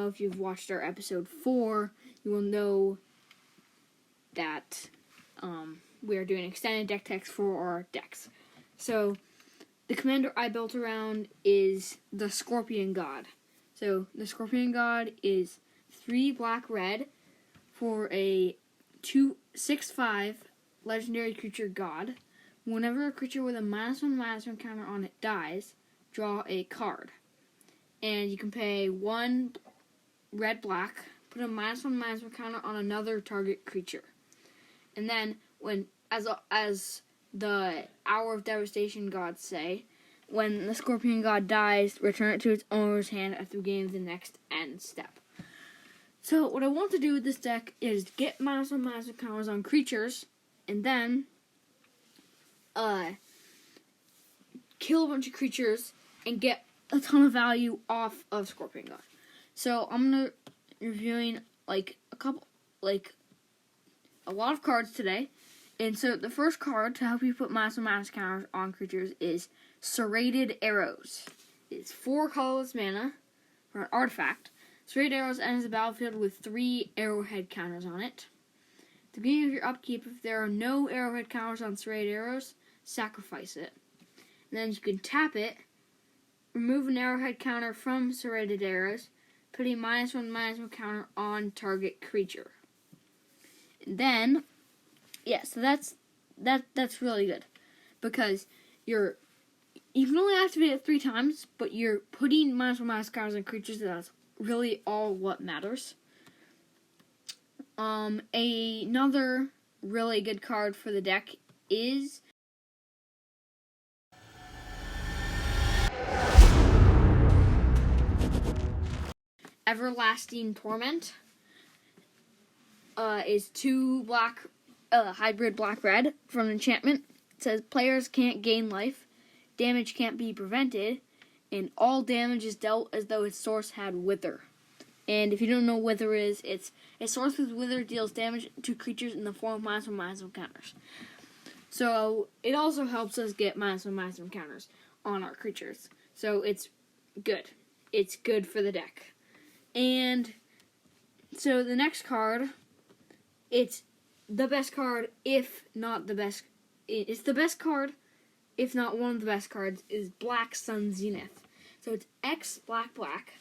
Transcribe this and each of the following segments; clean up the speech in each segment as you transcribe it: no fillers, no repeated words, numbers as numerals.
know, if you've watched our episode 4, you will know that we are doing extended deck text for our decks. So, the commander I built around is the Scorpion God. So, the Scorpion God is 3 black-red for a 6/5 legendary creature god. Whenever a creature with a -1/-1 counter on it dies, draw a card. And you can pay 1 red-black, put a -1/-1 counter on another target creature. And then, as the Hour of Devastation gods say, when the Scorpion God dies, return it to its owner's hand at the beginning of the next end step. So, what I want to do with this deck is get -1/-1 counters on creatures, and then kill a bunch of creatures and get a ton of value off of Scorpion God. So, I'm gonna reviewing a lot of cards today. And so the first card to help you put -1/-1 counters on creatures is Serrated Arrows. It's 4 colorless mana for an artifact. Serrated Arrows enters the battlefield with 3 arrowhead counters on it. At the beginning of your upkeep, if there are no arrowhead counters on Serrated Arrows, sacrifice it. And then you can tap it, remove an arrowhead counter from Serrated Arrows, put a -1/-1 counter on target creature. And then, so that's really good, because you can only activate it 3 times, but you're putting -1/-1 counters on creatures. That's really all what matters. Another really good card for the deck is Everlasting Torment. Is 2 black, hybrid black-red for an enchantment. It says players can't gain life, damage can't be prevented, and all damage is dealt as though its source had Wither. And if you don't know what Wither is, it's a source with Wither deals damage to creatures in the form of -1/-1 counters. So it also helps us get -1/-1 counters on our creatures. So it's good. It's good for the deck. And so the next card, it's the best card, if not the best. It's the best card, if not one of the best cards, is Black Sun Zenith. So it's X black.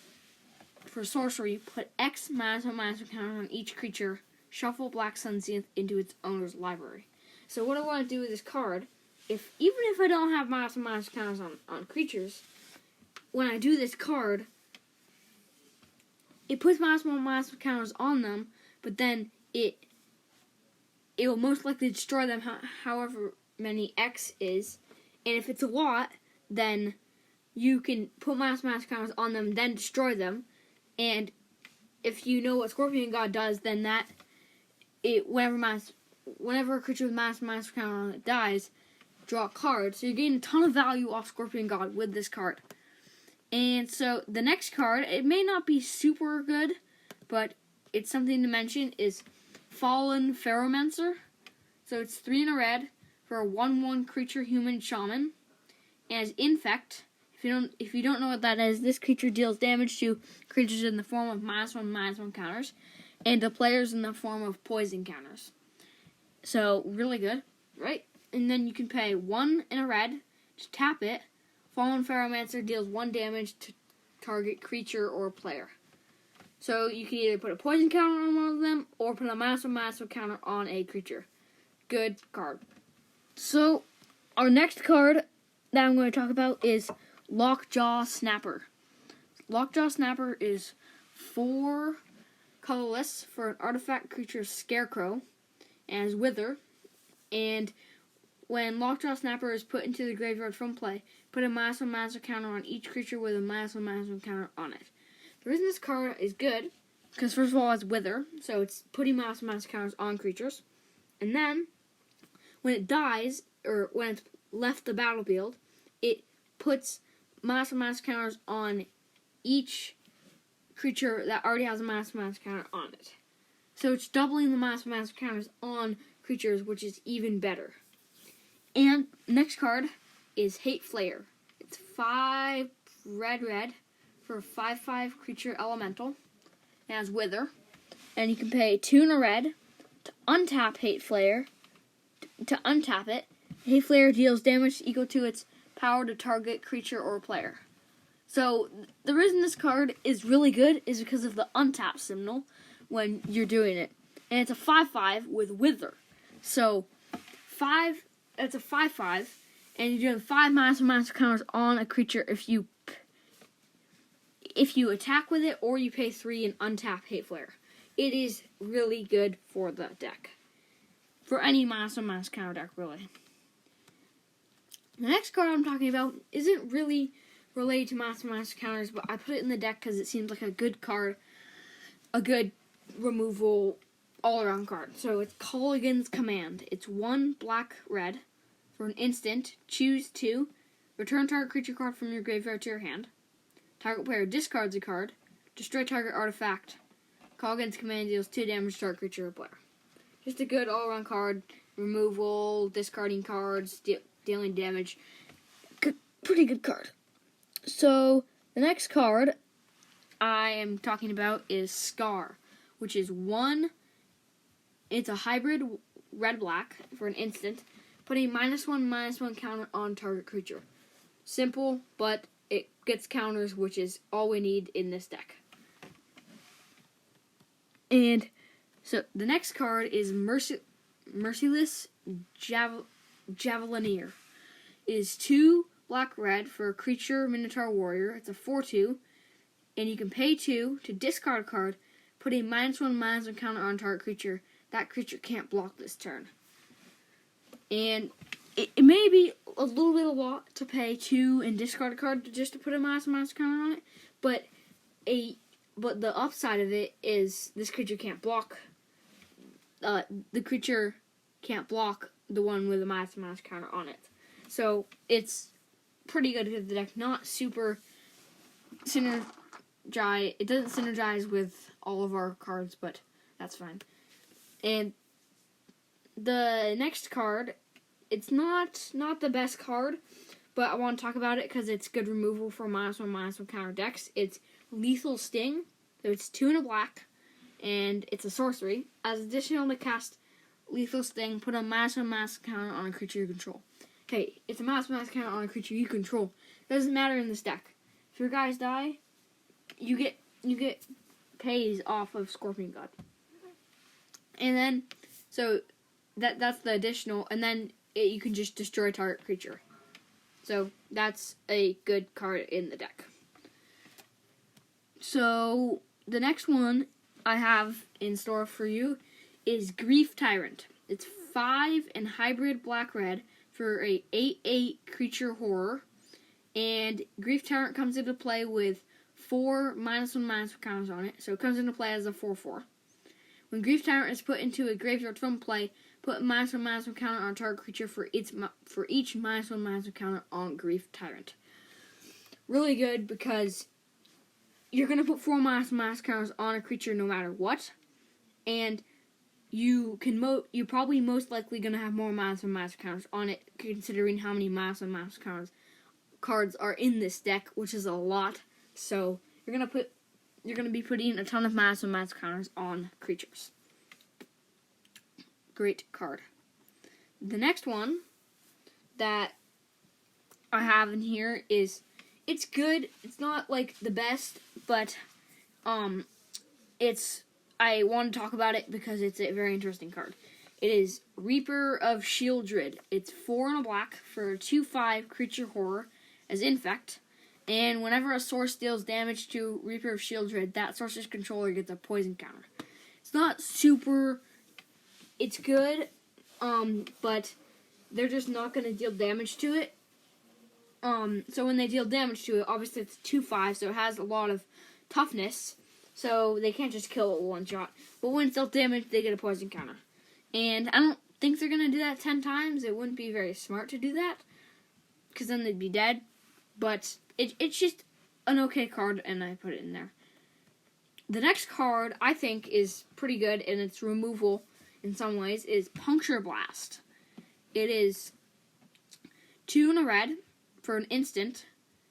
For sorcery, put X -1/-1 counter on each creature. Shuffle Black Sun Zenith into its owner's library. So what I want to do with this card, even if I don't have -1/-1 counters on creatures, when I do this card, it puts -1/-1 counters on them, but then it will most likely destroy them however many X is. And if it's a lot, then you can put -1/-1 counters on them, then destroy them. And if you know what Scorpion God does, then whenever a creature with -1/-1 counter on it dies, draw a card. So you're getting a ton of value off Scorpion God with this card. And so the next card, it may not be super good, but it's something to mention, is Fallen Ferromancer. So it's 3 in a red for a 1/1 creature human shaman. And as Infect, if you don't know what that is, this creature deals damage to creatures in the form of -1/-1 counters, and to players in the form of poison counters. So really good, right? And then you can pay 1 in a red to tap it. Fallen Ferromancer deals 1 damage to target creature or player. So you can either put a poison counter on one of them, or put a -1/-1 counter on a creature. Good card. So, our next card that I'm going to talk about is Lockjaw Snapper. Lockjaw Snapper is 4 colorless for an artifact creature Scarecrow, and is Wither. And when Lockjaw Snapper is put into the graveyard from play, put a -1/-1 counter on each creature with a -1/-1 counter on it. The reason this card is good, because first of all it's Wither, so it's putting -1/-1 counters on creatures. And then, when it dies, or when it's left the battlefield, it puts -1/-1 counters on each creature that already has a -1/-1 counter on it. So it's doubling the -1/-1 counters on creatures, which is even better. And next card is Hate Flayer. It's 5 red for a 5/5 creature elemental. It has Wither. And you can pay 2 and a red to untap Hate Flare. To untap it, Hate Flare deals damage equal to its power to target creature or player. So, the reason this card is really good is because of the untap symbol when you're doing it. And it's a 5/5 with Wither. So, it's a 5/5, and you're doing 5 -1/- counters on a creature if you attack with it, or you pay 3 and untap Hate Flare. It is really good for the deck. For any -1/- counter deck, really. The next card I'm talking about isn't really related to -1/- counters, but I put it in the deck because it seems like a good card, a good removal all-around card. So it's Kolaghan's Command. It's 1 black-red. For an instant, choose 2. Return target creature card from your graveyard to your hand. Target player discards a card. Destroy target artifact. Kolaghan's Command deals 2 damage to target creature or player. Just a good all-around card. Removal, discarding cards, dealing damage. Pretty good card. So, the next card I am talking about is Scar, which is 1. It's a hybrid red-black for an instant. Put a -1/-1 counter on target creature. Simple, but it gets counters, which is all we need in this deck. And so the next card is Merciless Javelineer. It is 2 black-red for a creature Minotaur Warrior. It's a 4/2, and you can pay 2 to discard a card. Put a -1/-1 counter on target creature. That creature can't block this turn. And it may be a little bit a lot to pay 2 and discard a card just to put a -1/- counter on it, but the upside of it is this creature can't block. The creature can't block the one with a -1/ counter on it. So it's pretty good with the deck. Not super synergize. It doesn't synergize with all of our cards, but that's fine. And the next card, it's not the best card, but I want to talk about it because it's good removal for -1/-1 counter decks. It's Lethal Sting. So it's 2 and a black, and it's a sorcery. As additional to cast Lethal Sting, put a -1/- counter on a creature you control. Okay, it's a -1/ counter on a creature you control. Doesn't matter in this deck. If your guys die, you get pays off of Scorpion God. And then, so that's the additional, and then you can just destroy target creature. So that's a good card in the deck. So the next one I have in store for you is Grief Tyrant. It's 5 and hybrid black-red for a 8/8 creature horror. And Grief Tyrant comes into play with 4 -1/- counters on it. So it comes into play as a 4/4. When Grief Tyrant is put into a graveyard from play, put a -1/- counter on target creature for each -1/- counter on Grief Tyrant. Really good because you're going to put 4 -1/ counters on a creature no matter what. And you're probably most likely going to have more -1/ counters on it, considering how many -1/ cards are in this deck, which is a lot. So you're going to be putting a ton of -1/ counters on creatures. Great card. The next one that I have in here is, it's good. It's not like the best, but I want to talk about it because it's a very interesting card. It is Reaper of Sheoldred. It's 4 and a black for a 2/5 creature horror as Infect. And whenever a source deals damage to Reaper of Sheoldred, that source's controller gets a poison counter. It's not super. It's good, but they're just not going to deal damage to it. So when they deal damage to it, obviously it's 2/5, so it has a lot of toughness. So they can't just kill it with one shot. But when it's dealt damage, they get a poison counter. And I don't think they're going to do that 10 times. It wouldn't be very smart to do that, because then they'd be dead. But it's just an okay card, and I put it in there. The next card I think is pretty good, and its removal in some ways is Puncture Blast. It is 2 and a red for an instant,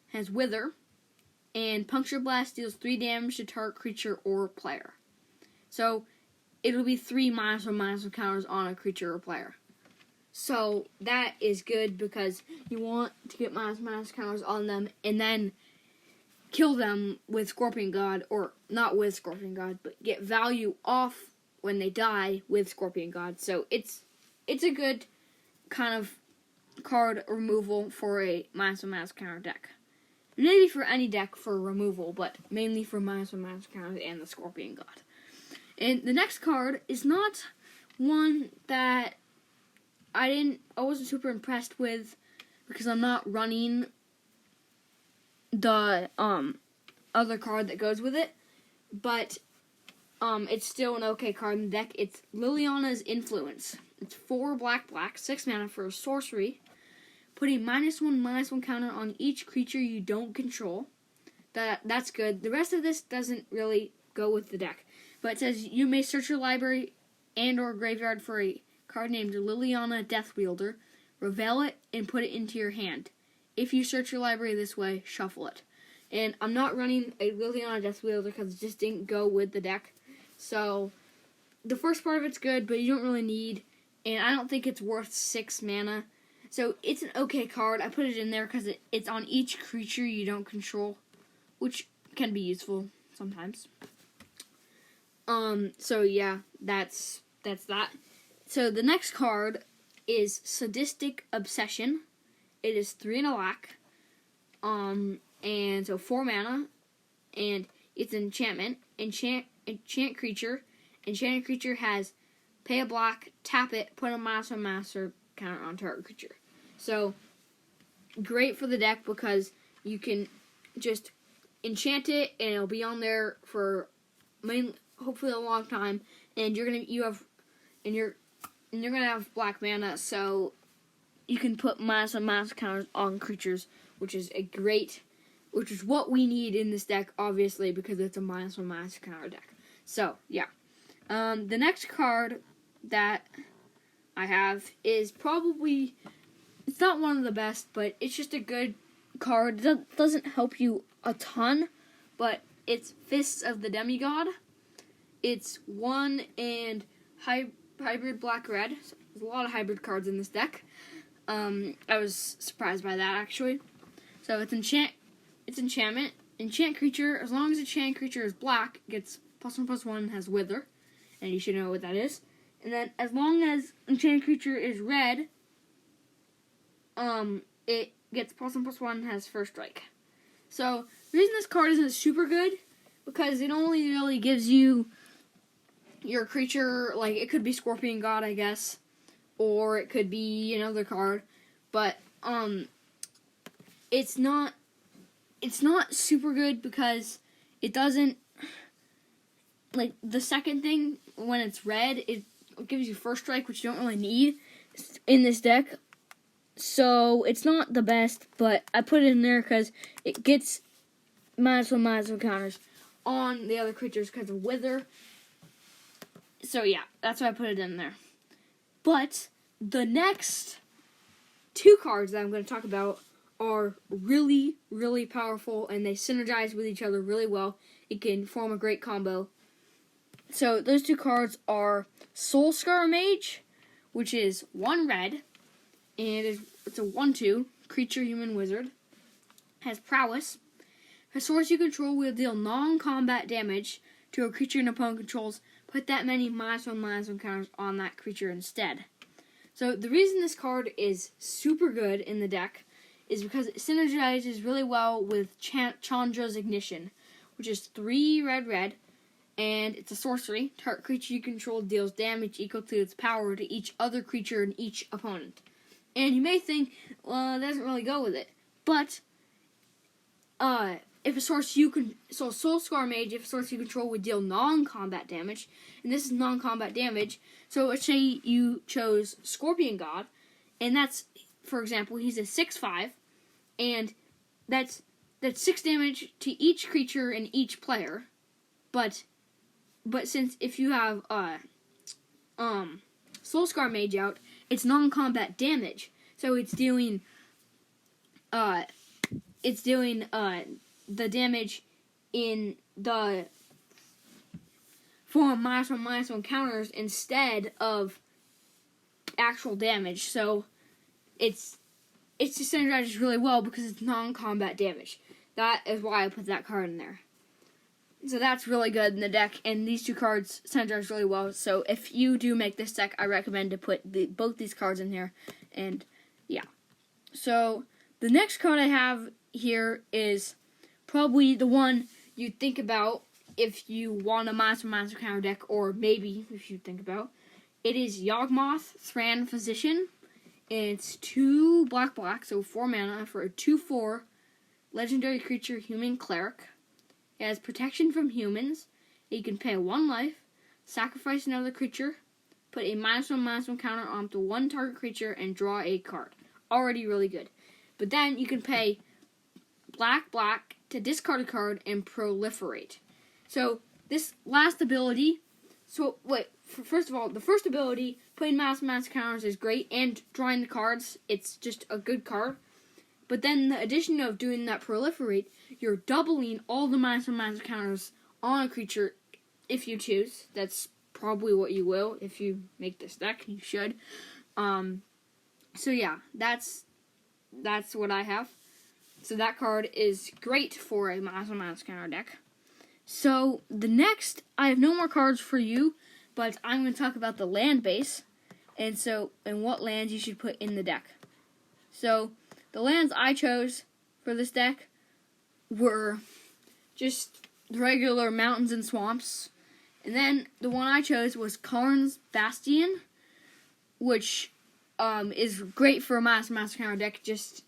has Wither, and Puncture Blast deals 3 damage to target creature or player. So it'll be 3 -1/-1 counters on a creature or player. So that is good because you want to get -1/- counters on them and then kill them with Scorpion God, or not with Scorpion God, but get value off when they die with Scorpion God. So it's a good kind of card removal for a -1/- counter deck. Maybe for any deck for removal, but mainly for -1/- counters and the Scorpion God. And the next card is not one that I wasn't super impressed with because I'm not running the other card that goes with it, but it's still an okay card in the deck. It's Liliana's Influence. It's 4 black, 6 mana for a sorcery, putting -1/-1 counter on each creature you don't control. That's good. The rest of this doesn't really go with the deck, but it says you may search your library and or graveyard for a card named Liliana Deathwielder, reveal it, and put it into your hand. If you search your library this way, shuffle it. And I'm not running a Liliana Deathwielder because it just didn't go with the deck. So the first part of it's good, but you don't really need, and I don't think it's worth 6 mana. So it's an okay card. I put it in there because it's on each creature you don't control, which can be useful sometimes. So yeah, that's that. So the next card is Sadistic Obsession. It is 3 and a black. And so 4 mana, and it's an enchantment. Enchant creature. Enchanted creature has pay a black, tap it, put a -1/- counter on target creature. So great for the deck because you can just enchant it and it'll be on there for hopefully a long time, and you're gonna have black mana, so you can put -1/- counters on creatures, which is what we need in this deck, obviously, because it's a -1/- counter deck. So yeah, the next card that I have is probably, it's not one of the best, but it's just a good card. It doesn't help you a ton, but it's Fists of the Demigod. It's 1 and hybrid black-red. There's a lot of hybrid cards in this deck. I was surprised by that, actually. So it's enchantment. Enchant creature, as long as enchant creature is black, gets +1/+1, has Wither, and you should know what that is. And then as long as enchant creature is red, it gets +1/+1, has First Strike. So the reason this card isn't super good, because it only really gives you your creature, like it could be Scorpion God, I guess, or it could be another card, but it's not super good because it doesn't, like, the second thing when it's red, it gives you First Strike, which you don't really need in this deck. So it's not the best, but I put it in there because it gets -1/- counters on the other creatures because of Wither. So yeah, that's why I put it in there. But the next 2 cards that I'm going to talk about are really, really powerful, and they synergize with each other really well. It can form a great combo. So those 2 cards are Soulscar Mage, which is 1 red, and it's a 1/2 creature, human, wizard. Has prowess. A source you control will deal non-combat damage to a creature an opponent controls. Put that many -1/- counters on that creature instead. So the reason this card is super good in the deck is because it synergizes really well with Chandra's Ignition, which is 3 red, and it's a sorcery. Target creature you control deals damage equal to its power to each other creature and each opponent. And you may think, well, it doesn't really go with it, but if a source Soulscar Mage, if a source you control would deal non-combat damage, and this is non-combat damage, so let's say you chose Scorpion God, and that's, for example, he's a 6/5, and that's 6 damage to each creature and each player, but since if you have Soulscar Mage out, it's non-combat damage, so it's dealing the damage in the form of -1/-1 counters instead of actual damage. So it's just synergizes really well because it's non-combat damage. That is why I put that card in there. So that's really good in the deck, and these two cards synergize really well. So if you do make this deck, I recommend to put both these cards in here. And yeah. So the next card I have here is probably the one you'd think about if you want a -1/-1 counter deck, or maybe if you think about. It is Yawgmoth, Thran Physician. It's 2 black, so 4 mana for a 2/4 legendary creature human cleric. It has protection from humans. You can pay 1 life, sacrifice another creature, put a -1/-1 counter onto 1 target creature, and draw a card. Already really good. But then you can pay black to discard a card and proliferate. So this last ability, first of all, the first ability, putting -1/-1 counters is great, and drawing the cards, it's just a good card. But then the addition of doing that proliferate, you're doubling all the -1/-1 counters on a creature if you choose. That's probably what you will if you make this deck. You should. So yeah, that's what I have. So that card is great for a -1/-1 counter deck. So the next, I have no more cards for you, but I'm going to talk about the land base, and what lands you should put in the deck. So the lands I chose for this deck were just regular mountains and swamps. And then the one I chose was Karn's Bastion, which is great for a -1/-1 counter deck. Just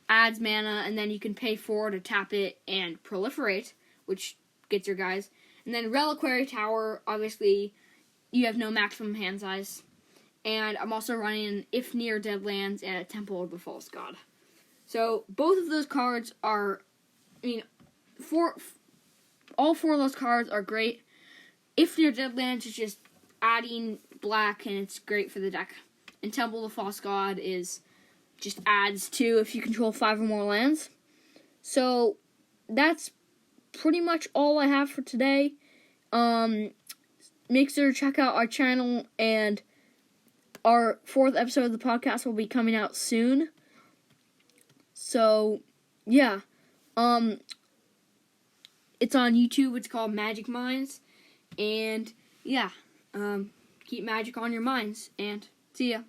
adds mana, and then you can pay 4 to tap it and proliferate, which gets your guys. And then Reliquary Tower, obviously, you have no maximum hand size. And I'm also running If Near Dead Lands and a Temple of the False God. So both of those cards are, all 4 of those cards are great. If Near Dead Lands is just adding black, and it's great for the deck. And Temple of the False God is just adds 2 if you control 5 or more lands. So that's pretty much all I have for today. Make sure to check out our channel, and our 4th episode of the podcast will be coming out soon. So yeah, it's on YouTube. It's called Magic Minds, and yeah, keep magic on your minds, and see ya.